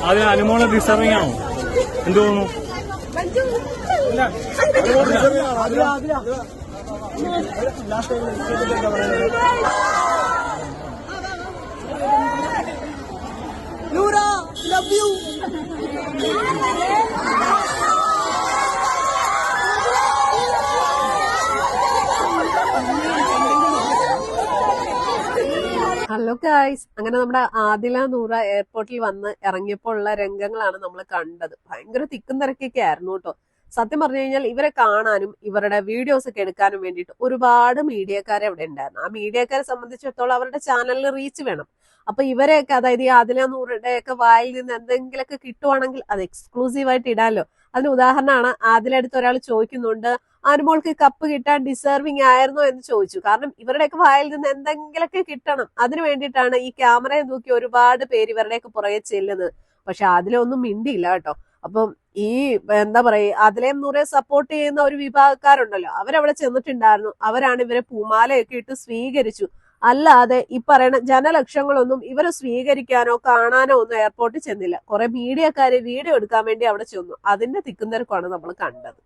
അതിൽ അനുമോളെ ഡിസർവിംഗ് ആണോ? എന്ത് തോന്നുന്നു? Noora love you. Hello guys, അങ്ങനെ നമ്മുടെ ആദില നൂറ എയർപോർട്ടിൽ വന്ന് ഇറങ്ങിയപ്പോൾ ഉള്ള രംഗങ്ങളാണ് നമ്മൾ കണ്ടത്. ഭയങ്കര തിക്കും തിരക്കൊക്കെ ആയിരുന്നു കേട്ടോ. സത്യം പറഞ്ഞു കഴിഞ്ഞാൽ ഇവരെ കാണാനും ഇവരുടെ വീഡിയോസ് ഒക്കെ എടുക്കാനും വേണ്ടിയിട്ട് ഒരുപാട് മീഡിയക്കാരെ അവിടെ ഉണ്ടായിരുന്നു. ആ മീഡിയക്കാരെ സംബന്ധിച്ചിടത്തോളം അവരുടെ ചാനലിന് റീച്ച് വേണം. അപ്പൊ ഇവരെയൊക്കെ, അതായത് ഈ ആദില നൂറയുടെ ഒക്കെ വായിൽ നിന്ന് എന്തെങ്കിലുമൊക്കെ കിട്ടുവാണെങ്കിൽ അത് എക്സ്ക്ലൂസീവായിട്ട് ഇടാലോ. അതിന് ഉദാഹരണമാണ് ആദിലടുത്ത് ഒരാൾ ചോദിക്കുന്നുണ്ട്, അനുമോൾക്ക് കപ്പ് കിട്ടാൻ ഡിസേർവിംഗ് ആയിരുന്നോ എന്ന് ചോദിച്ചു. കാരണം ഇവരുടെയൊക്കെ വായിൽ നിന്ന് എന്തെങ്കിലുമൊക്കെ കിട്ടണം, അതിനു വേണ്ടിയിട്ടാണ് ഈ ക്യാമറയെ നോക്കി ഒരുപാട് പേര് ഇവരുടെയൊക്കെ പുറകെ ചെല്ലുന്നത്. പക്ഷെ അതിലൊന്നും മിണ്ടിയില്ല കേട്ടോ. അപ്പം ഈ എന്താ പറയാ, അതിലേം നൂറെ സപ്പോർട്ട് ചെയ്യുന്ന ഒരു വിഭാഗക്കാരുണ്ടല്ലോ, അവരവിടെ ചെന്നിട്ടുണ്ടായിരുന്നു. അവരാണ് ഇവരെ പൂമാലയൊക്കെ ഇട്ട് സ്വീകരിച്ചു. അല്ലാതെ ഈ പറയുന്ന ജനലക്ഷങ്ങളൊന്നും ഇവരെ സ്വീകരിക്കാനോ കാണാനോ ഒന്നും എയർപോർട്ടിൽ ചെന്നില്ല. കുറെ മീഡിയക്കാര് വീഡിയോ എടുക്കാൻ വേണ്ടി അവിടെ ചെന്നു. അതിന്റെ തിക്കും തിരക്കാണ് നമ്മൾ കണ്ടത്.